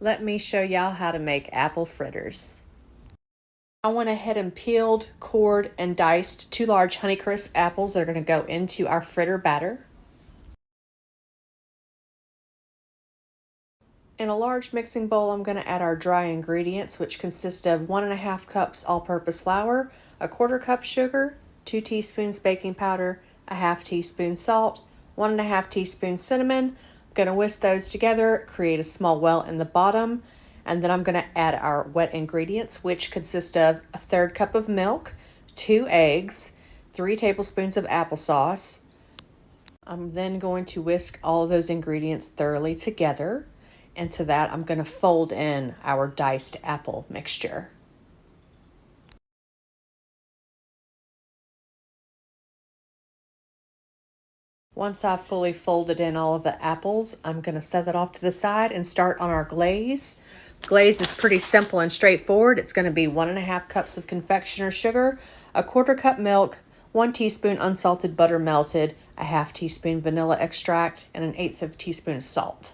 Let me show y'all how to make apple fritters. I went ahead and peeled, cored, and diced 2 large Honeycrisp apples that are going to go into our fritter batter. In a large mixing bowl, I'm going to add our dry ingredients, which consist of 1½ cups all-purpose flour, 1/4 cup sugar, 2 teaspoons baking powder, 1/2 teaspoon salt, 1½ teaspoon cinnamon. I'm going to whisk those together, create a small well in the bottom, and then I'm going to add our wet ingredients, which consist of 1/3 cup of milk, 2 eggs, 3 tablespoons of applesauce. I'm then going to whisk all of those ingredients thoroughly together. And to that, I'm going to fold in our diced apple mixture. Once I've fully folded in all of the apples, I'm going to set that off to the side and start on our glaze. Glaze is pretty simple and straightforward. It's going to be 1½ cups of confectioner's sugar, 1/4 cup milk, 1 teaspoon unsalted butter melted, 1/2 teaspoon vanilla extract, and 1/8 teaspoon of salt.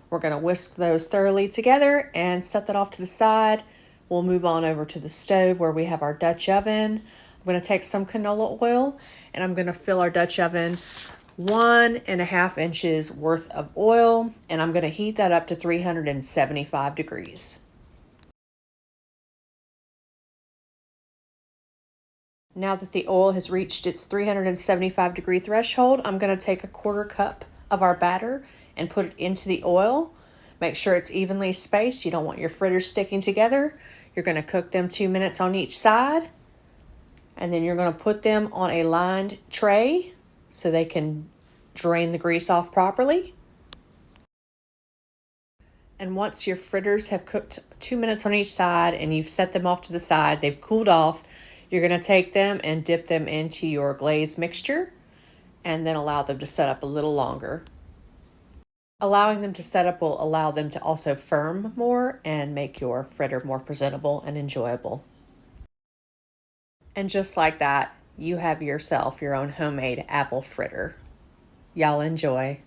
We're going to whisk those thoroughly together and set that off to the side. We'll move on over to the stove where we have our Dutch oven. I'm going to take some canola oil and I'm going to fill our Dutch oven 1½ inches worth of oil, and I'm going to heat that up to 375 degrees. Now that the oil has reached its 375 degree threshold, I'm going to take 1/4 cup of our batter and put it into the oil. Make sure it's evenly spaced. You don't want your fritters sticking together. You're going to cook them 2 minutes on each side, and then you're going to put them on a lined tray so they can drain the grease off properly. And once your fritters have cooked 2 minutes on each side and you've set them off to the side, they've cooled off, you're going to take them and dip them into your glaze mixture and then allow them to set up a little longer. Allowing them to set up will allow them to also firm more and make your fritter more presentable and enjoyable. And just like that, you have yourself your own homemade apple fritter. Y'all enjoy.